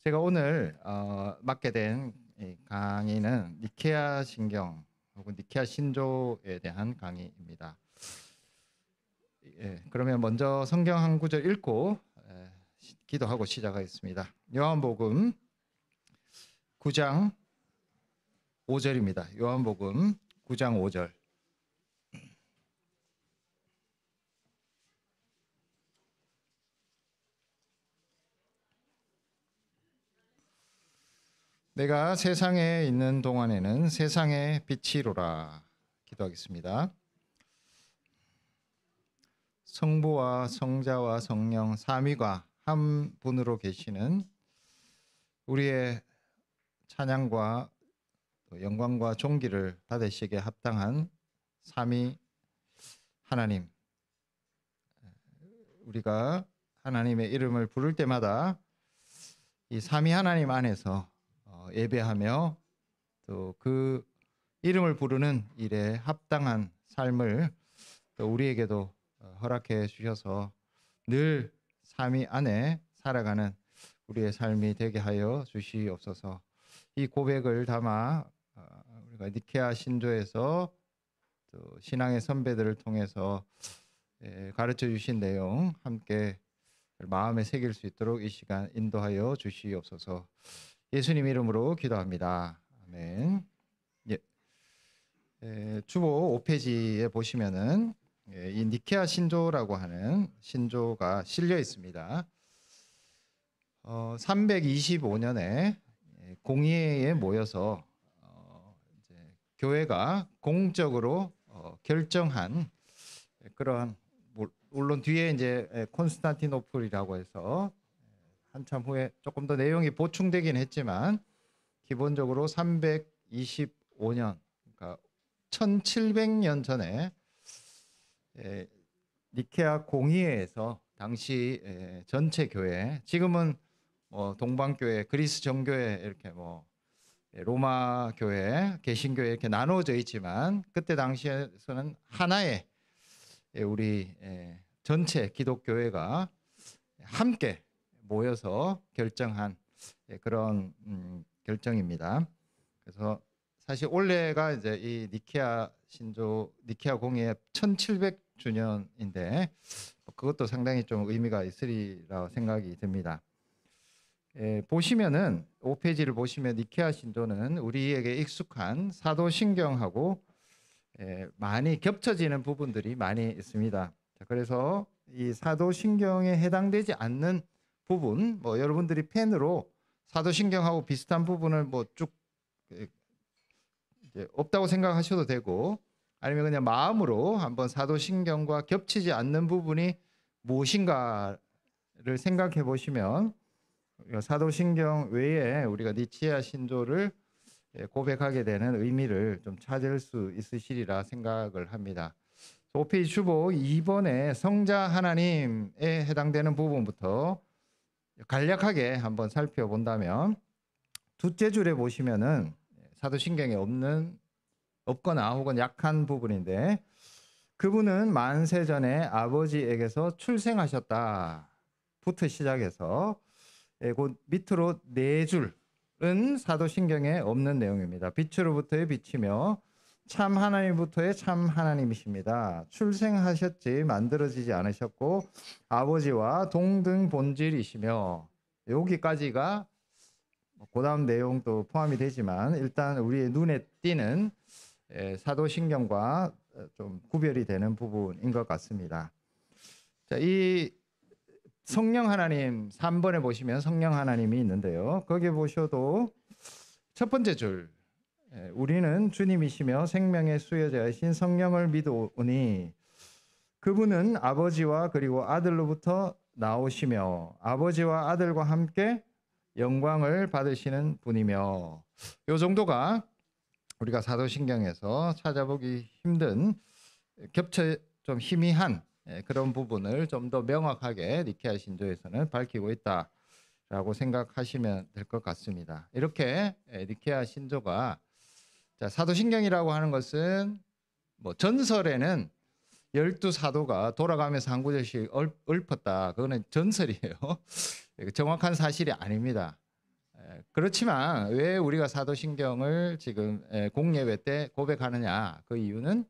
제가 오늘 맡게 된 이 강의는 니케아 신경 혹은 니케아 신조에 대한 강의입니다. 그러면 먼저 성경 한 구절 읽고 기도하고 시작하겠습니다. 요한복음 9장 5절입니다. 요한복음 9장 5절. 내가 세상에 있는 동안에는 세상의 빛이로라. 기도하겠습니다. 성부와 성자와 성령 삼위가 한 분으로 계시는 우리의 찬양과 영광과 존귀를 받으시기에 합당한 삼위 하나님, 우리가 하나님의 이름을 부를 때마다 이 삼위 하나님 안에서 예배하며 또 그 이름을 부르는 일에 합당한 삶을 또 우리에게도 허락해 주셔서 늘 삼위 안에 살아가는 우리의 삶이 되게 하여 주시옵소서. 이 고백을 담아 우리가 니케아 신조에서 또 신앙의 선배들을 통해서 가르쳐 주신 내용 함께 마음에 새길 수 있도록 이 시간 인도하여 주시옵소서. 예수님 이름으로 기도합니다. 아멘. 주보 5페이지에 보시면은 이 니케아 신조라고 하는 신조가 실려 있습니다. 325년에 공의회에 모여서 이제 교회가 공적으로 결정한 그런, 물론 뒤에 이제 콘스탄티노플이라고 해서 한참 후에 조금 더 내용이 보충되긴 했지만 기본적으로 325년, 그러니까 1700년 전에 니케아 공의회에서 당시 전체 교회, 지금은 동방교회, 그리스 정교회 이렇게 로마 교회, 개신교회 이렇게 나누어져 있지만 그때 당시에서는 하나의 우리 전체 기독교회가 함께 모여서 결정한 그런 결정입니다. 그래서 사실 올해가 이제 이 니케아 신조, 니케아 공의회 1700주년인데 그것도 상당히 좀 의미가 있으리라 생각이 듭니다. 보시면은 5페이지를 보시면 니케아 신조는 우리에게 익숙한 사도신경하고 많이 겹쳐지는 부분들이 많이 있습니다. 그래서 이 사도신경에 해당되지 않는 부분, 여러분들이 펜으로 사도신경하고 비슷한 부분을 쭉 없다고 생각하셔도 되고, 아니면 그냥 마음으로 한번 사도신경과 겹치지 않는 부분이 무엇인가를 생각해 보시면 사도신경 외에 우리가 니케아 신조를 고백하게 되는 의미를 좀 찾을 수 있으시리라 생각을 합니다. 5페이지 주보 2번에 성자 하나님에 해당되는 부분부터 간략하게 한번 살펴본다면, 둘째 줄에 보시면은 사도신경에 없거나 혹은 약한 부분인데, 그분은 만세전에 아버지에게서 출생하셨다부터 시작해서 곧 밑으로 네 줄은 사도신경에 없는 내용입니다. 빛으로부터의 빛이며 참 하나님부터의 참 하나님이십니다. 출생하셨지 만들어지지 않으셨고 아버지와 동등 본질이시며, 여기까지가 그 다음 내용도 포함이 되지만 일단 우리의 눈에 띄는 사도신경과 좀 구별이 되는 부분인 것 같습니다. 자, 이 성령 하나님 3번에 보시면 성령 하나님이 있는데요. 거기 보셔도 첫 번째 줄, 우리는 주님이시며 생명의 수여자이신 성령을 믿으오니 그분은 아버지와 그리고 아들로부터 나오시며 아버지와 아들과 함께 영광을 받으시는 분이며, 이 정도가 우리가 사도신경에서 찾아보기 힘든 좀 희미한 그런 부분을 좀 더 명확하게 니케아 신조에서는 밝히고 있다라고 생각하시면 될 것 같습니다. 이렇게 니케아 신조가, 사도신경이라고 하는 것은 전설에는 12사도가 돌아가면서 한 구절씩 읊었다. 그거는 전설이에요. 정확한 사실이 아닙니다. 그렇지만 왜 우리가 사도신경을 지금 공예배 때 고백하느냐? 그 이유는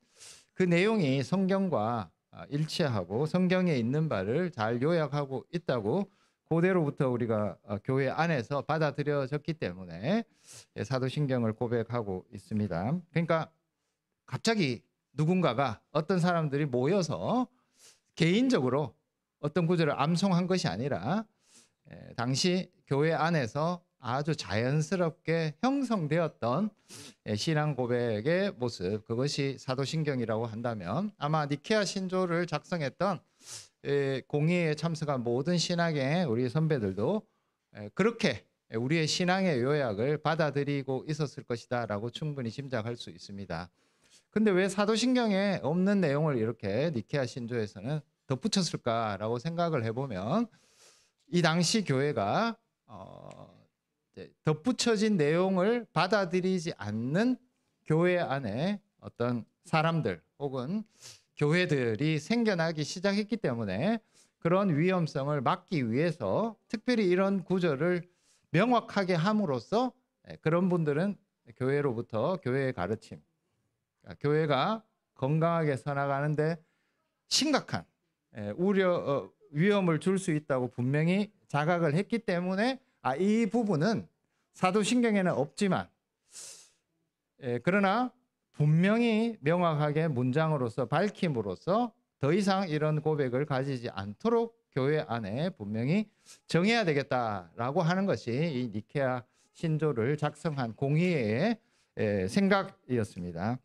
그 내용이 성경과 일치하고 성경에 있는 바를 잘 요약하고 있다고 그대로부터 우리가 교회 안에서 받아들여졌기 때문에 사도신경을 고백하고 있습니다. 그러니까 갑자기 누군가가 어떤 사람들이 모여서 개인적으로 어떤 구절을 암송한 것이 아니라 당시 교회 안에서 아주 자연스럽게 형성되었던 신앙 고백의 모습, 그것이 사도신경이라고 한다면 아마 니케아 신조를 작성했던 공의에 참석한 모든 신학의 우리 선배들도 그렇게 우리의 신앙의 요약을 받아들이고 있었을 것이다 라고 충분히 짐작할 수 있습니다. 근데 왜 사도신경에 없는 내용을 이렇게 니케아 신조에서는 덧붙였을까라고 생각을 해보면 이 당시 교회가 덧붙여진 내용을 받아들이지 않는 교회 안에 어떤 사람들 혹은 교회들이 생겨나기 시작했기 때문에 그런 위험성을 막기 위해서 특별히 이런 구절을 명확하게 함으로써 그런 분들은 교회로부터 교회의 가르침, 교회가 건강하게 서나가는데 심각한 위험을 줄 수 있다고 분명히 자각을 했기 때문에 이 부분은 사도신경에는 없지만 그러나 분명히 명확하게 문장으로서 밝힘으로써 더 이상 이런 고백을 가지지 않도록 교회 안에 분명히 정해야 되겠다라고 하는 것이 이 니케아 신조를 작성한 공의회의 생각이었습니다.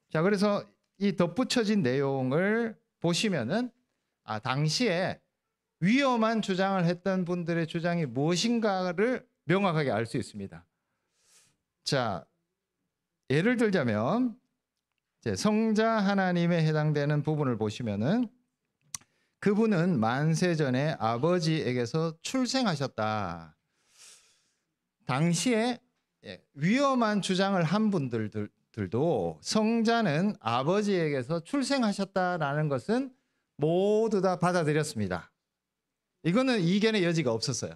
자, 그래서 이 덧붙여진 내용을 보시면은 당시에 위험한 주장을 했던 분들의 주장이 무엇인가를 명확하게 알 수 있습니다. 자, 예를 들자면 성자 하나님에 해당되는 부분을 보시면은 그분은 만세전에 아버지에게서 출생하셨다. 당시에 위험한 주장을 한 분들도 성자는 아버지에게서 출생하셨다라는 것은 모두 다 받아들였습니다. 이거는 이견의 여지가 없었어요.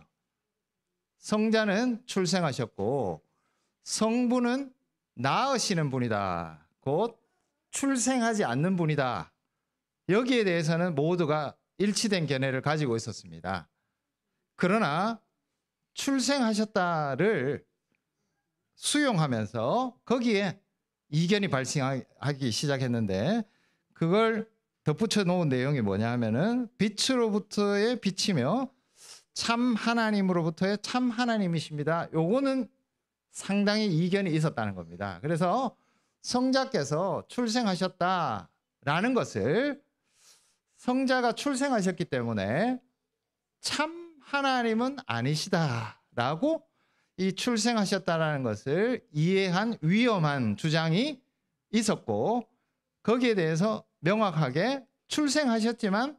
성자는 출생하셨고 성부는 낳으시는 분이다. 곧 출생하지 않는 분이다. 여기에 대해서는 모두가 일치된 견해를 가지고 있었습니다. 그러나 출생하셨다를 수용하면서 거기에 이견이 발생하기 시작했는데 그걸 덧붙여 놓은 내용이 뭐냐 하면은 빛으로부터의 빛이며 참 하나님으로부터의 참 하나님이십니다. 요거는 상당히 이견이 있었다는 겁니다. 그래서 성자께서 출생하셨다라는 것을 성자가 출생하셨기 때문에 참 하나님은 아니시다라고 이 출생하셨다라는 것을 이해한 위험한 주장이 있었고 거기에 대해서 명확하게 출생하셨지만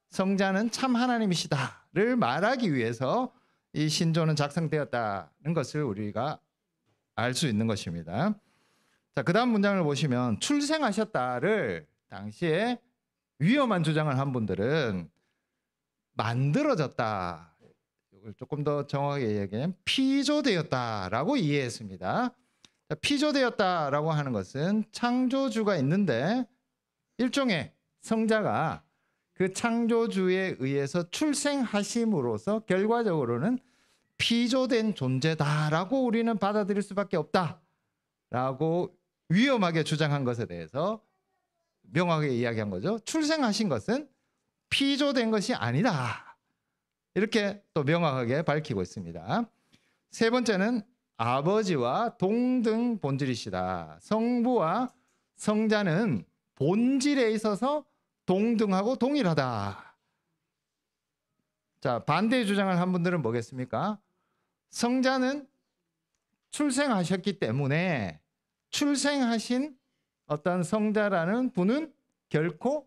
성자는 참 하나님이시다를 말하기 위해서 이 신조는 작성되었다는 것을 우리가 알 수 있는 것입니다. 자, 그 다음 문장을 보시면 출생하셨다를 당시에 위험한 주장을 한 분들은 만들어졌다. 이걸 조금 더 정확하게 얘기하면 피조되었다라고 이해했습니다. 자, 피조되었다라고 하는 것은 창조주가 있는데 일종의 성자가 그 창조주에 의해서 출생하심으로써 결과적으로는 피조된 존재다라고 우리는 받아들일 수밖에 없다라고 위험하게 주장한 것에 대해서 명확하게 이야기한 거죠. 출생하신 것은 피조된 것이 아니다. 이렇게 또 명확하게 밝히고 있습니다. 세 번째는 아버지와 동등 본질이시다. 성부와 성자는 본질에 있어서 동등하고 동일하다. 자, 반대의 주장을 한 분들은 뭐겠습니까? 성자는 출생하셨기 때문에 출생하신 어떤 성자라는 분은 결코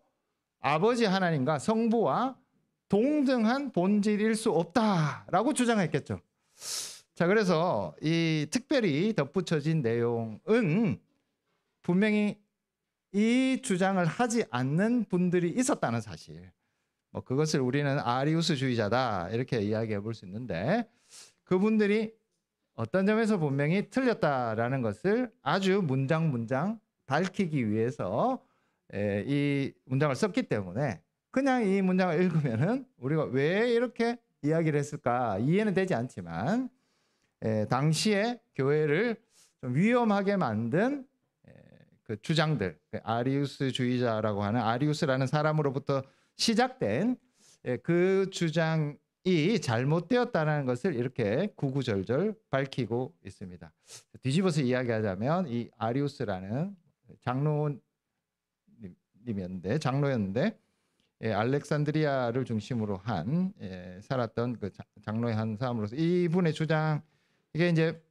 아버지 하나님과 성부와 동등한 본질일 수 없다라고 주장했겠죠. 자, 그래서 이 특별히 덧붙여진 내용은 분명히 이 주장을 하지 않는 분들이 있었다는 사실. 그것을 우리는 아리우스주의자다 이렇게 이야기해 볼 수 있는데 그분들이 어떤 점에서 분명히 틀렸다라는 것을 아주 문장 밝히기 위해서 이 문장을 썼기 때문에 그냥 이 문장을 읽으면은 우리가 왜 이렇게 이야기를 했을까 이해는 되지 않지만 당시에 교회를 좀 위험하게 만든 그 주장들, 아리우스주의자라고 하는 아리우스라는 사람으로부터 시작된 그 주장이 잘못되었다는 것을 이렇게 구구절절 밝히고 있습니다. 뒤집어서 이야기하자면 이 아리우스라는 장로였는데 알렉산드리아를 중심으로 한 살았던 그 장로의 한 사람으로서 이분의 주장 이게 이제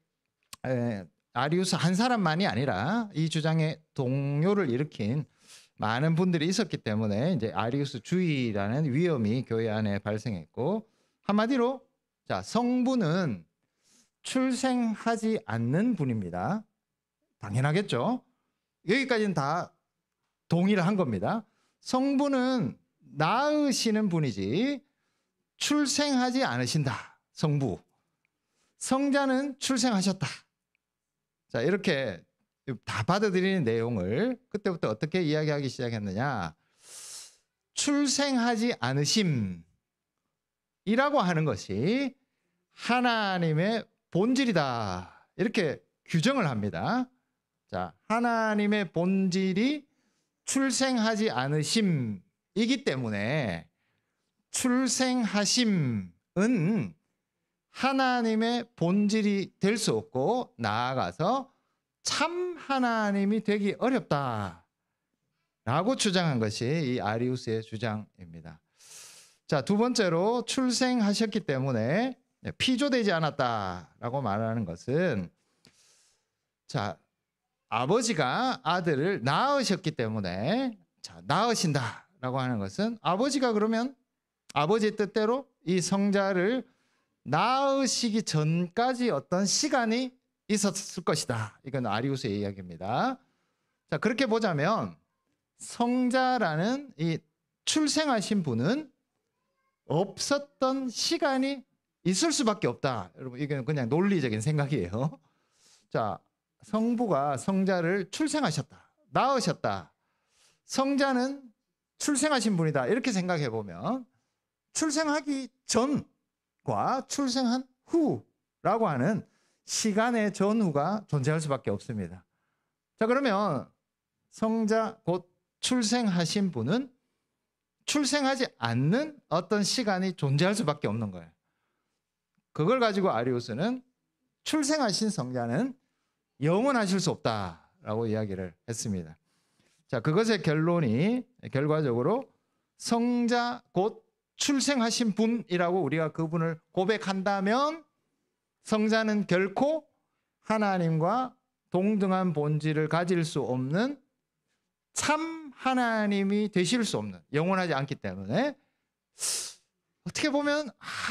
아리우스 한 사람만이 아니라 이 주장에 동요를 일으킨 많은 분들이 있었기 때문에 이제 아리우스주의라는 위험이 교회 안에 발생했고 한마디로 자 성부는 출생하지 않는 분입니다. 당연하겠죠. 여기까지는 다 동의를 한 겁니다. 성부는 낳으시는 분이지 출생하지 않으신다. 성부. 성자는 출생하셨다. 자, 이렇게 다 받아들이는 내용을 그때부터 어떻게 이야기하기 시작했느냐. 출생하지 않으심이라고 하는 것이 하나님의 본질이다. 이렇게 규정을 합니다. 자, 하나님의 본질이 출생하지 않으심이기 때문에 출생하심은 하나님의 본질이 될 수 없고 나아가서 참 하나님이 되기 어렵다라고 주장한 것이 이 아리우스의 주장입니다. 자, 두 번째로 출생하셨기 때문에 피조되지 않았다라고 말하는 것은 자, 아버지가 아들을 낳으셨기 때문에 자, 낳으신다라고 하는 것은 아버지가 그러면 아버지의 뜻대로 이 성자를 낳으시기 전까지 어떤 시간이 있었을 것이다. 이건 아리우스의 이야기입니다. 자, 그렇게 보자면 성자라는 이 출생하신 분은 없었던 시간이 있을 수밖에 없다. 여러분, 이건 그냥 논리적인 생각이에요. 자, 성부가 성자를 출생하셨다. 낳으셨다. 성자는 출생하신 분이다. 이렇게 생각해 보면 출생하기 전과 출생한 후라고 하는 시간의 전후가 존재할 수밖에 없습니다. 자, 그러면 성자 곧 출생하신 분은 출생하지 않는 어떤 시간이 존재할 수밖에 없는 거예요. 그걸 가지고 아리우스는 출생하신 성자는 영원하실 수 없다라고 이야기를 했습니다. 자, 그것의 결론이 결과적으로 성자 곧 출생하신 분이라고 우리가 그분을 고백한다면 성자는 결코 하나님과 동등한 본질을 가질 수 없는 참 하나님이 되실 수 없는 영원하지 않기 때문에 어떻게 보면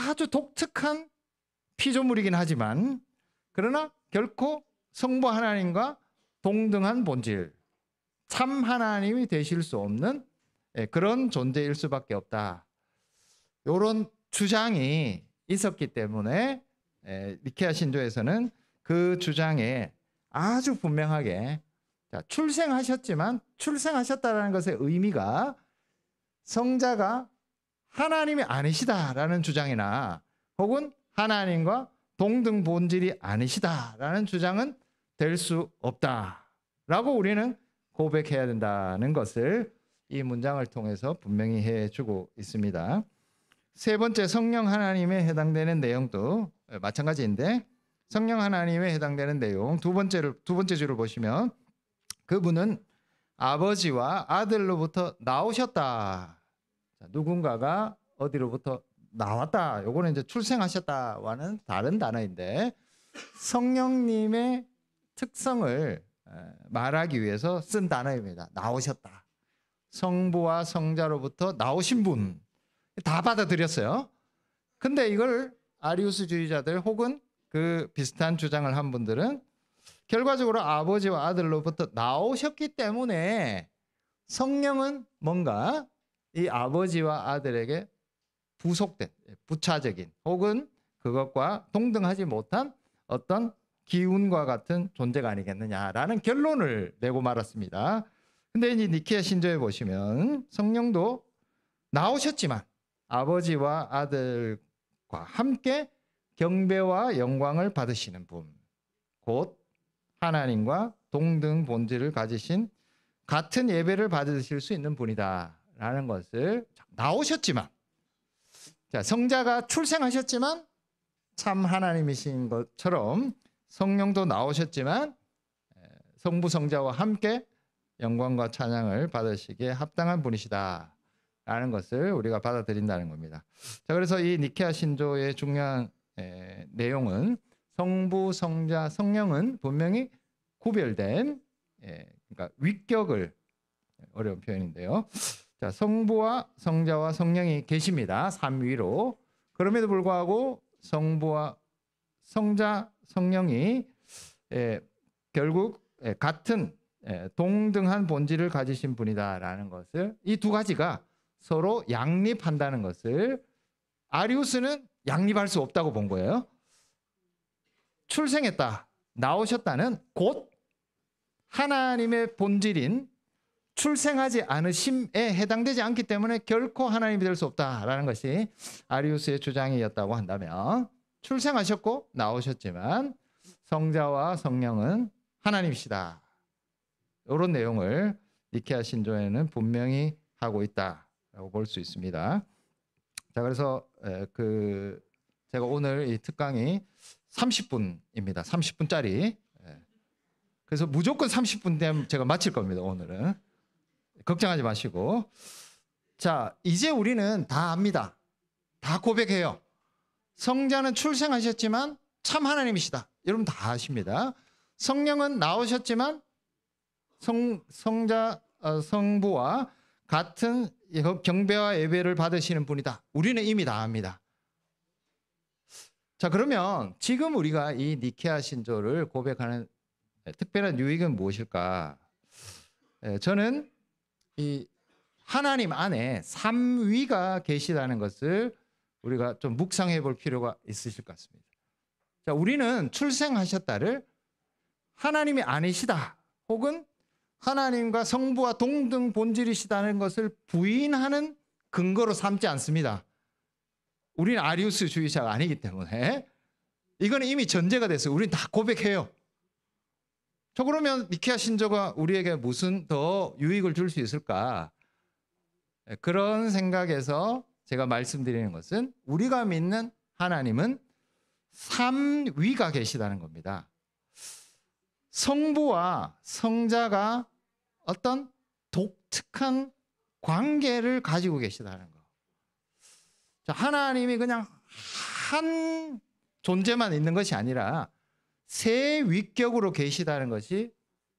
아주 독특한 피조물이긴 하지만 그러나 결코 성부 하나님과 동등한 본질 참 하나님이 되실 수 없는 그런 존재일 수밖에 없다. 이런 주장이 있었기 때문에 니케아 신조에서는 그 주장에 아주 분명하게 출생하셨지만 출생하셨다는 것의 의미가 성자가 하나님이 아니시다라는 주장이나 혹은 하나님과 동등 본질이 아니시다라는 주장은 될 수 없다라고 우리는 고백해야 된다는 것을 이 문장을 통해서 분명히 해주고 있습니다. 세 번째 성령 하나님에 해당되는 내용도 마찬가지인데 성령 하나님에 해당되는 내용 두 번째 줄을 보시면 그분은 아버지와 아들로부터 나오셨다. 자, 누군가가 어디로부터 나왔다. 요거는 이제 출생하셨다와는 다른 단어인데 성령님의 특성을 말하기 위해서 쓴 단어입니다. 나오셨다. 성부와 성자로부터 나오신 분. 다 받아들였어요. 근데 이걸 아리우스주의자들 혹은 그 비슷한 주장을 한 분들은 결과적으로 아버지와 아들로부터 나오셨기 때문에 성령은 뭔가 이 아버지와 아들에게 부속된 부차적인 혹은 그것과 동등하지 못한 어떤 기운과 같은 존재가 아니겠느냐라는 결론을 내고 말았습니다. 근데 이 니케아 신조에 보시면 성령도 나오셨지만 아버지와 아들과 함께 경배와 영광을 받으시는 분, 곧 하나님과 동등 본질을 가지신 같은 예배를 받으실 수 있는 분이다라는 것을 나오셨지만, 자, 성자가 출생하셨지만 참 하나님이신 것처럼 성령도 나오셨지만 성부 성자와 함께 영광과 찬양을 받으시기에 합당한 분이시다라는 것을 우리가 받아들인다는 겁니다. 자, 그래서 이 니케아 신조의 중요한 내용은 성부, 성자, 성령은 분명히 구별된, 그러니까 위격을, 어려운 표현인데요. 자, 성부와 성자와 성령이 계십니다. 삼위로. 그럼에도 불구하고 성부와 성자, 성령이 결국 같은 동등한 본질을 가지신 분이다라는 것을, 이 두 가지가 서로 양립한다는 것을 아리우스는 양립할 수 없다고 본 거예요. 출생했다, 나오셨다는 곧 하나님의 본질인 출생하지 않으심에 해당되지 않기 때문에 결코 하나님이 될 수 없다라는 것이 아리우스의 주장이었다고 한다면, 출생하셨고 나오셨지만 성자와 성령은 하나님이시다, 이런 내용을 니케아 신조에는 분명히 하고 있다라고 볼 수 있습니다. 자, 그래서 제가 오늘 이 특강이 30분입니다. 30분짜리. 그래서 무조건 30분 되면 제가 마칠 겁니다. 오늘은 걱정하지 마시고. 자, 이제 우리는 다 압니다. 다 고백해요. 성자는 출생하셨지만 참 하나님이시다. 여러분 다 아십니다. 성령은 나오셨지만 성자, 성부와 같은 경배와 예배를 받으시는 분이다. 우리는 이미 다 압니다. 자, 그러면 지금 우리가 이 니케아 신조를 고백하는 특별한 유익은 무엇일까? 저는 이 하나님 안에 삼위가 계시다는 것을 우리가 좀 묵상해 볼 필요가 있으실 것 같습니다. 자, 우리는 출생하셨다를 하나님이 아니시다, 혹은 하나님과 성부와 동등 본질이시다는 것을 부인하는 근거로 삼지 않습니다. 우리는 아리우스 주의자가 아니기 때문에 이거는 이미 전제가 됐어요. 우리는 다 고백해요. 저 그러면 니케아 신조가 우리에게 무슨 더 유익을 줄 수 있을까? 그런 생각에서 제가 말씀드리는 것은, 우리가 믿는 하나님은 삼위가 계시다는 겁니다. 성부와 성자가 어떤 독특한 관계를 가지고 계시다는 거. 자, 하나님이 그냥 한 존재만 있는 것이 아니라 세 위격으로 계시다는 것이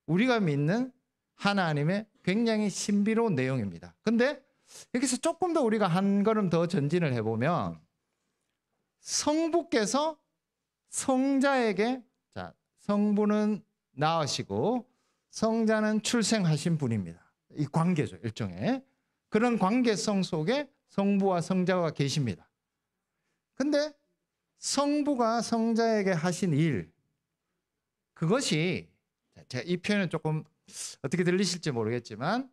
우리가 믿는 하나님의 굉장히 신비로운 내용입니다. 근데 여기서 조금 더 우리가 한 걸음 더 전진을 해보면, 성부께서 성자에게, 자, 성부는 낳으시고 성자는 출생하신 분입니다. 이 관계죠, 일종의. 그런 관계성 속에 성부와 성자가 계십니다. 근데 성부가 성자에게 하신 일, 그것이, 제가 이 표현은 조금 어떻게 들리실지 모르겠지만,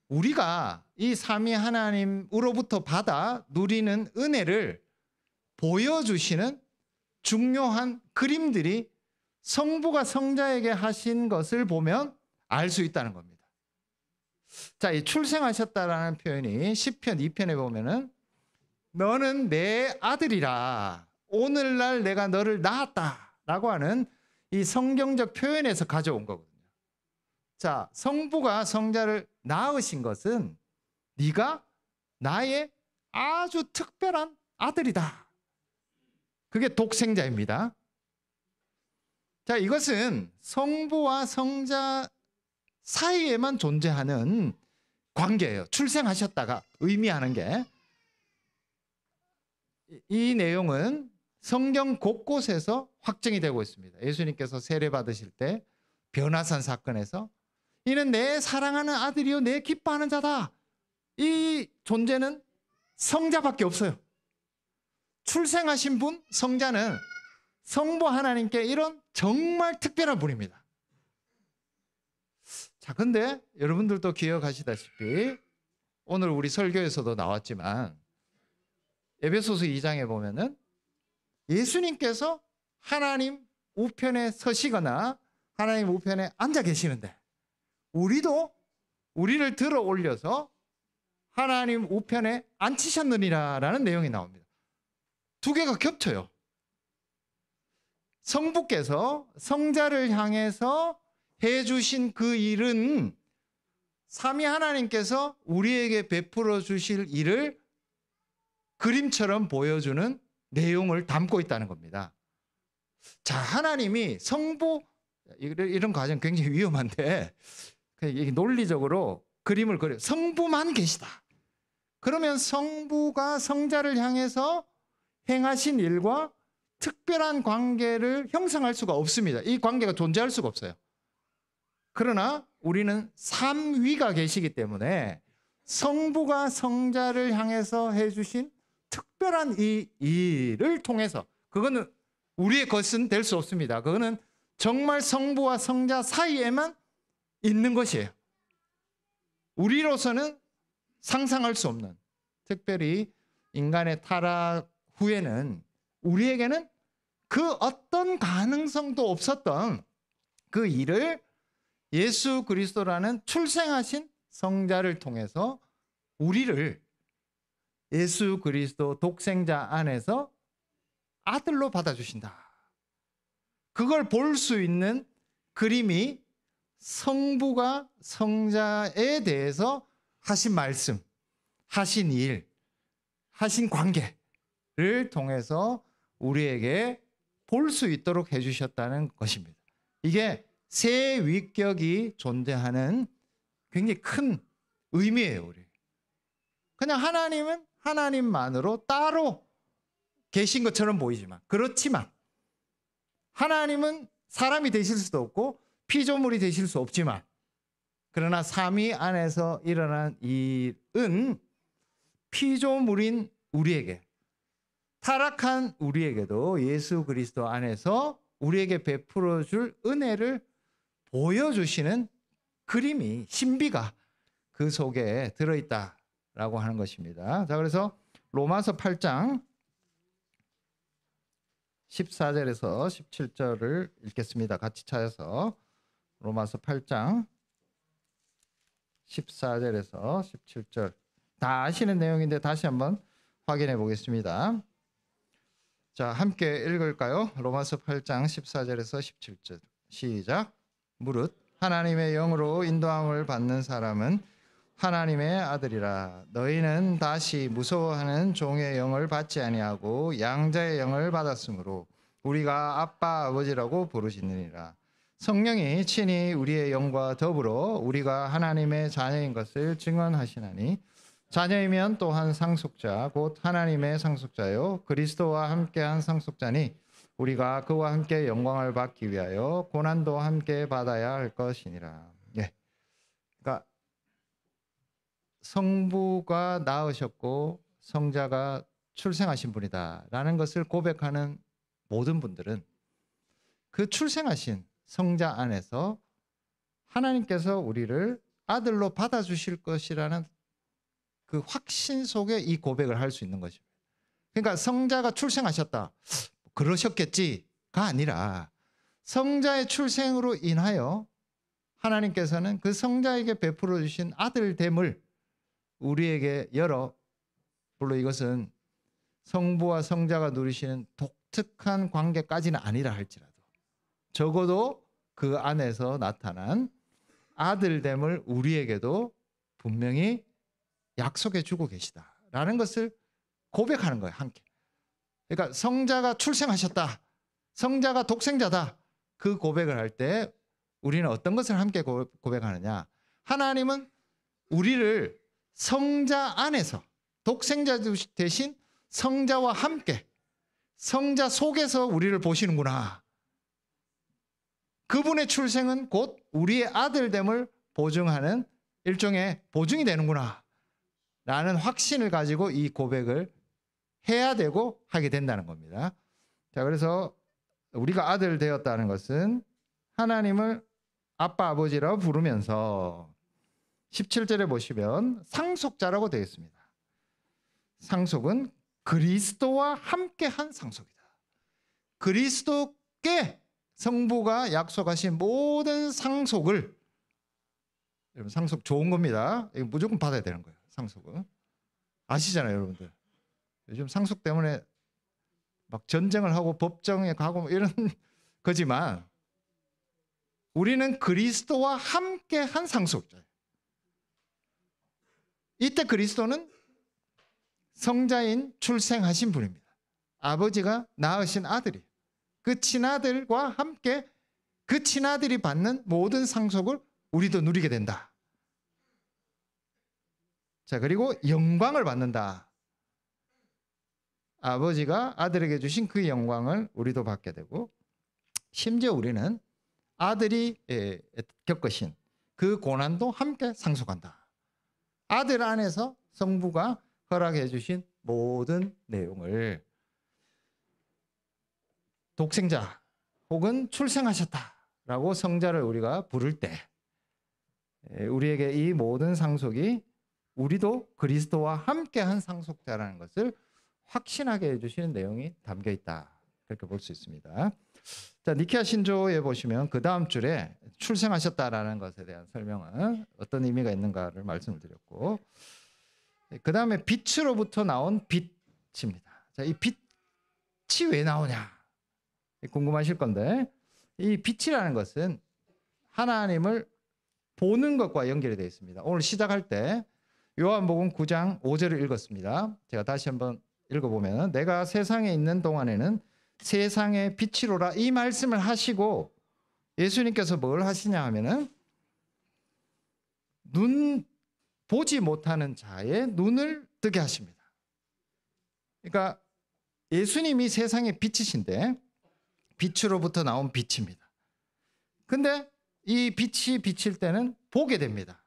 우리가 이 삼위 하나님으로부터 받아 누리는 은혜를 보여주시는 중요한 그림들이 성부가 성자에게 하신 것을 보면 알 수 있다는 겁니다. 자, 이 출생하셨다라는 표현이 시편 2편에 보면은, 너는 내 아들이라, 오늘날 내가 너를 낳았다라고 하는 이 성경적 표현에서 가져온 거거든요. 자, 성부가 성자를 낳으신 것은 네가 나의 아주 특별한 아들이다. 그게 독생자입니다. 자, 이것은 성부와 성자 사이에만 존재하는 관계예요. 출생하셨다가 의미하는 게. 이 내용은 성경 곳곳에서 확증이 되고 있습니다. 예수님께서 세례 받으실 때 변화산 사건에서 이는 내 사랑하는 아들이요 내 기뻐하는 자다. 이 존재는 성자밖에 없어요. 출생하신 분, 성자는 성부 하나님께 이런 정말 특별한 분입니다. 자, 근데 여러분들도 기억하시다시피 오늘 우리 설교에서도 나왔지만 에베소서 2장에 보면은 예수님께서 하나님 우편에 서시거나 하나님 우편에 앉아 계시는데 우리를 들어 올려서 하나님 우편에 앉히셨느니라라는 내용이 나옵니다. 두 개가 겹쳐요. 성부께서 성자를 향해서 해주신 그 일은 삼위 하나님께서 우리에게 베풀어 주실 일을 그림처럼 보여주는 내용을 담고 있다는 겁니다. 자, 하나님이 성부, 이런 과정 굉장히 위험한데 논리적으로 그림을 그려 성부만 계시다. 그러면 성부가 성자를 향해서 행하신 일과 특별한 관계를 형성할 수가 없습니다. 이 관계가 존재할 수가 없어요. 그러나 우리는 삼위가 계시기 때문에 성부가 성자를 향해서 해주신 특별한 이 일을 통해서, 그거는 우리의 것은 될 수 없습니다. 그거는 정말 성부와 성자 사이에만 있는 것이에요. 우리로서는 상상할 수 없는, 특별히 인간의 타락 후에는 우리에게는 그 어떤 가능성도 없었던 그 일을 예수 그리스도라는 출생하신 성자를 통해서 우리를 예수 그리스도 독생자 안에서 아들로 받아주신다. 그걸 볼 수 있는 그림이 성부가 성자에 대해서 하신 말씀, 하신 일, 하신 관계를 통해서 우리에게 볼 수 있도록 해주셨다는 것입니다. 이게 세 위격이 존재하는 굉장히 큰 의미예요. 우리 그냥 하나님은 하나님만으로 따로 계신 것처럼 보이지만, 그렇지만 하나님은 사람이 되실 수도 없고 피조물이 되실 수 없지만, 그러나 삼위 안에서 일어난 일은 피조물인 우리에게, 타락한 우리에게도 예수 그리스도 안에서 우리에게 베풀어 줄 은혜를 보여주시는 그림이, 신비가 그 속에 들어있다라고 하는 것입니다. 자, 그래서 로마서 8장 14절에서 17절을 읽겠습니다. 같이 찾아서 로마서 8장 14절에서 17절, 다 아시는 내용인데 다시 한번 확인해 보겠습니다. 자, 함께 읽을까요? 로마서 8장 14절에서 17절 시작. 무릇 하나님의 영으로 인도함을 받는 사람은 하나님의 아들이라. 너희는 다시 무서워하는 종의 영을 받지 아니하고 양자의 영을 받았으므로 우리가 아빠 아버지라고 부르시느니라. 성령이 친히 우리의 영과 더불어 우리가 하나님의 자녀인 것을 증언하시나니, 자녀이면 또한 상속자 곧 하나님의 상속자요 그리스도와 함께한 상속자니 우리가 그와 함께 영광을 받기 위하여 고난도 함께 받아야 할 것이니라. 예. 그러니까 성부가 낳으셨고 성자가 출생하신 분이다라는 것을 고백하는 모든 분들은 그 출생하신 성자 안에서 하나님께서 우리를 아들로 받아주실 것이라는 그 확신 속에 이 고백을 할 수 있는 것입니다. 그러니까 성자가 출생하셨다, 그러셨겠지가 아니라 성자의 출생으로 인하여 하나님께서는 그 성자에게 베풀어 주신 아들됨을 우리에게 열어, 물론 이것은 성부와 성자가 누리시는 독특한 관계까지는 아니라 할지라도 적어도 그 안에서 나타난 아들됨을 우리에게도 분명히 약속해 주고 계시다라는 것을 고백하는 거예요, 함께. 그러니까 성자가 출생하셨다, 성자가 독생자다, 그 고백을 할 때 우리는 어떤 것을 함께 고백하느냐? 하나님은 우리를 성자 안에서, 독생자 대신 성자와 함께 성자 속에서 우리를 보시는구나. 그분의 출생은 곧 우리의 아들됨을 보증하는 일종의 보증이 되는구나 라는 확신을 가지고 이 고백을 해야 되고 하게 된다는 겁니다. 자, 그래서 우리가 아들 되었다는 것은 하나님을 아빠 아버지라고 부르면서 17절에 보시면 상속자라고 되어 있습니다. 상속은 그리스도와 함께한 상속이다. 그리스도께 성부가 약속하신 모든 상속을, 여러분 상속 좋은 겁니다. 이거 무조건 받아야 되는 거예요. 상속은 아시잖아요, 여러분들. 요즘 상속 때문에 막 전쟁을 하고 법정에 가고 뭐 이런 거지만 우리는 그리스도와 함께한 상속자예요. 이때 그리스도는 성자인 출생하신 분입니다. 아버지가 낳으신 아들이에요. 그 친아들과 함께 그 친아들이 받는 모든 상속을 우리도 누리게 된다. 자, 그리고 영광을 받는다. 아버지가 아들에게 주신 그 영광을 우리도 받게 되고, 심지어 우리는 아들이 겪으신 그 고난도 함께 상속한다. 아들 안에서 성부가 허락해 주신 모든 내용을 독생자 혹은 출생하셨다라고 성자를 우리가 부를 때 우리에게 이 모든 상속이 우리도 그리스도와 함께한 상속자라는 것을 확신하게 해주시는 내용이 담겨 있다. 그렇게 볼 수 있습니다. 자, 니케아 신조에 보시면 그 다음 줄에 출생하셨다라는 것에 대한 설명은 어떤 의미가 있는가를 말씀을 드렸고, 그 다음에 빛으로부터 나온 빛입니다. 자, 이 빛이 왜 나오냐 궁금하실 건데, 이 빛이라는 것은 하나님을 보는 것과 연결이 되어 있습니다. 오늘 시작할 때 요한복음 9장 5절을 읽었습니다. 제가 다시 한번 읽어보면, 내가 세상에 있는 동안에는 세상의 빛이로라, 이 말씀을 하시고 예수님께서 뭘 하시냐 하면은 눈 보지 못하는 자의 눈을 뜨게 하십니다. 그러니까 예수님이 세상의 빛이신데 빛으로부터 나온 빛입니다. 근데 이 빛이 비칠 때는 보게 됩니다.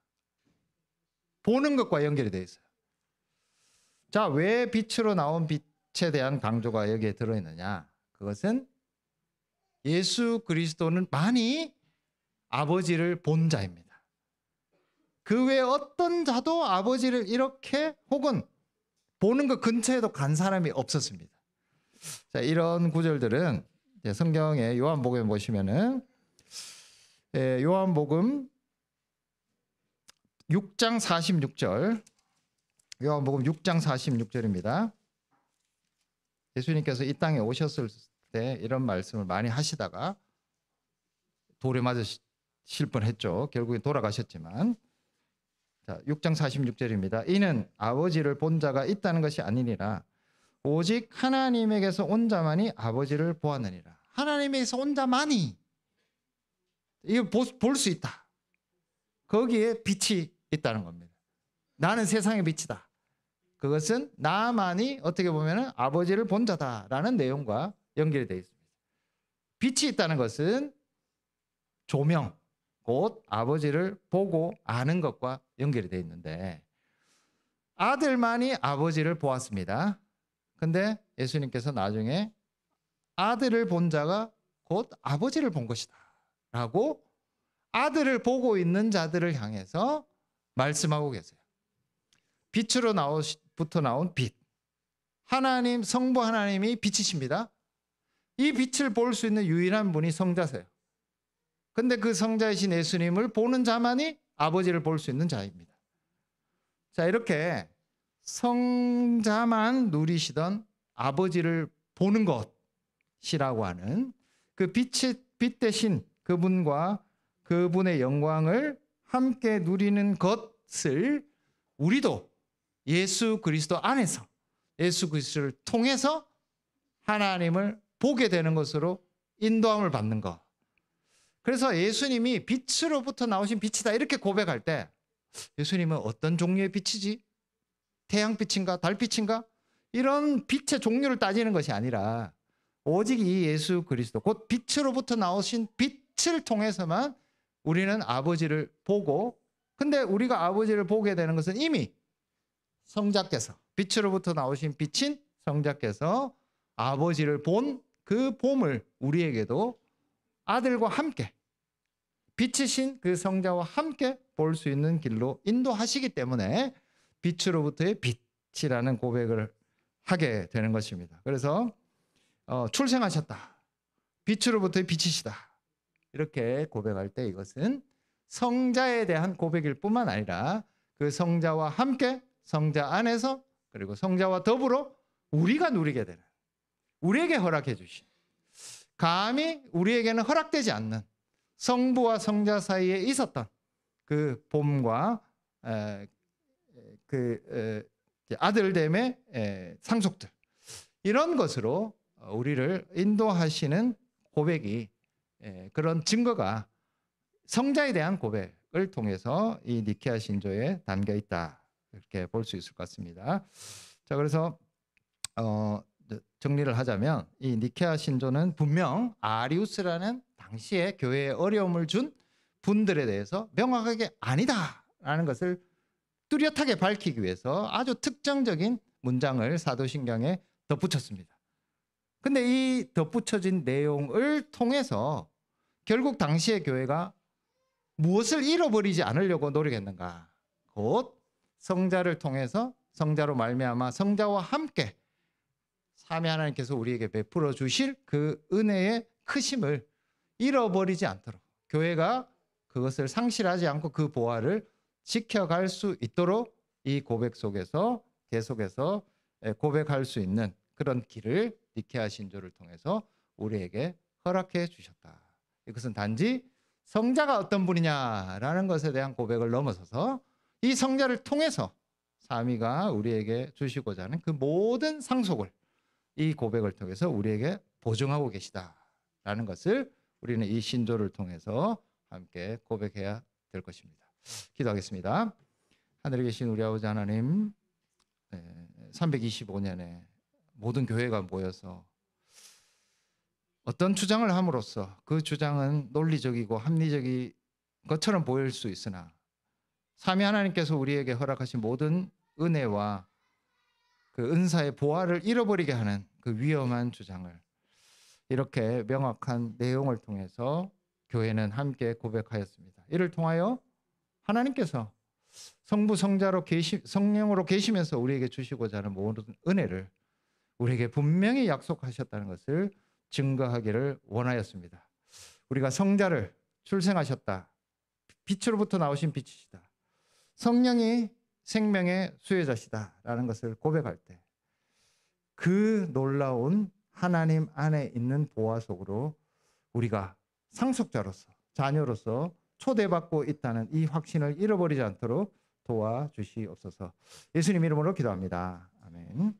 보는 것과 연결이 되어 있어요. 자, 왜 빛으로 나온 빛에 대한 강조가 여기에 들어있느냐? 그것은 예수 그리스도는 많이 아버지를 본 자입니다. 그 외에 어떤 자도 아버지를 이렇게 혹은 보는 것 근처에도 간 사람이 없었습니다. 자, 이런 구절들은 성경에 요한복음에 보시면은 요한복음 6장 46절, 요한복음 6장 46절입니다. 예수님께서 이 땅에 오셨을 때 이런 말씀을 많이 하시다가 돌에 맞으실 뻔했죠. 결국에 돌아가셨지만, 자, 6장 46절입니다. 이는 아버지를 본 자가 있다는 것이 아니니라 오직 하나님에게서 온 자만이 아버지를 보았느니라. 하나님에게서 온 자만이 이거 볼 수 있다. 거기에 빛이 있다는 겁니다. 나는 세상의 빛이다. 그것은 나만이 어떻게 보면 아버지를 본 자다라는 내용과 연결이 되어 있습니다. 빛이 있다는 것은 조명, 곧 아버지를 보고 아는 것과 연결이 되어 있는데, 아들만이 아버지를 보았습니다. 근데 예수님께서 나중에 아들을 본 자가 곧 아버지를 본 것이다 라고 아들을 보고 있는 자들을 향해서 말씀하고 계세요. 빛으로부터 나온 빛, 하나님, 성부 하나님이 빛이십니다. 이 빛을 볼 수 있는 유일한 분이 성자세요. 근데 그 성자이신 예수님을 보는 자만이 아버지를 볼 수 있는 자입니다. 자, 이렇게 성자만 누리시던 아버지를 보는 것이라고 하는 그 빛 대신 그분과 그분의 영광을 함께 누리는 것을 우리도 예수 그리스도 안에서, 예수 그리스도를 통해서 하나님을 보게 되는 것으로 인도함을 받는 것. 그래서 예수님이 빛으로부터 나오신 빛이다 이렇게 고백할 때, 예수님은 어떤 종류의 빛이지? 태양빛인가? 달빛인가? 이런 빛의 종류를 따지는 것이 아니라 오직 이 예수 그리스도, 곧 빛으로부터 나오신 빛을 통해서만 우리는 아버지를 보고, 근데 우리가 아버지를 보게 되는 것은 이미 성자께서, 빛으로부터 나오신 빛인 성자께서 아버지를 본 그 봄을 우리에게도 아들과 함께 빛이신 그 성자와 함께 볼 수 있는 길로 인도하시기 때문에 빛으로부터의 빛이라는 고백을 하게 되는 것입니다. 그래서 출생하셨다. 빛으로부터의 빛이시다. 이렇게 고백할 때 이것은 성자에 대한 고백일 뿐만 아니라 그 성자와 함께 성자 안에서 그리고 성자와 더불어 우리가 누리게 되는, 우리에게 허락해 주신, 감히 우리에게는 허락되지 않는 성부와 성자 사이에 있었던 그 봄과 아들됨의 상속들, 이런 것으로 우리를 인도하시는 고백이, 그런 증거가 성자에 대한 고백을 통해서 이 니케아 신조에 담겨 있다, 이렇게 볼 수 있을 것 같습니다. 자, 그래서 정리를 하자면 이 니케아 신조는 분명 아리우스라는 당시에 교회에 어려움을 준 분들에 대해서 명확하게 아니다라는 것을 뚜렷하게 밝히기 위해서 아주 특정적인 문장을 사도신경에 덧붙였습니다. 근데 이 덧붙여진 내용을 통해서 결국 당시의 교회가 무엇을 잃어버리지 않으려고 노력했는가? 곧 성자를 통해서, 성자로 말미암아 성자와 함께 삼위 하나님께서 우리에게 베풀어 주실 그 은혜의 크심을 잃어버리지 않도록, 교회가 그것을 상실하지 않고 그 보화를 지켜갈 수 있도록 이 고백 속에서 계속해서 고백할 수 있는 그런 길을 니케아 신조를 통해서 우리에게 허락해 주셨다. 이것은 단지 성자가 어떤 분이냐라는 것에 대한 고백을 넘어서서 이 성자를 통해서 삼위가 우리에게 주시고자 하는 그 모든 상속을 이 고백을 통해서 우리에게 보증하고 계시다라는 것을 우리는 이 신조를 통해서 함께 고백해야 될 것입니다. 기도하겠습니다. 하늘에 계신 우리 아버지 하나님, 325년에 모든 교회가 모여서 어떤 주장을 함으로써 그 주장은 논리적이고 합리적인 것처럼 보일 수 있으나 삼위 하나님께서 우리에게 허락하신 모든 은혜와 그 은사의 보화를 잃어버리게 하는 그 위험한 주장을 이렇게 명확한 내용을 통해서 교회는 함께 고백하였습니다. 이를 통하여 하나님께서 성부 성자로 성령으로 계시면서 우리에게 주시고자 하는 모든 은혜를 우리에게 분명히 약속하셨다는 것을 증거하기를 원하였습니다. 우리가 성자를 출생하셨다, 빛으로부터 나오신 빛이시다, 성령이 생명의 수혜자시다라는 것을 고백할 때 그 놀라운 하나님 안에 있는 보화 속으로 우리가 상속자로서, 자녀로서 초대받고 있다는 이 확신을 잃어버리지 않도록 도와주시옵소서. 예수님 이름으로 기도합니다. 아멘.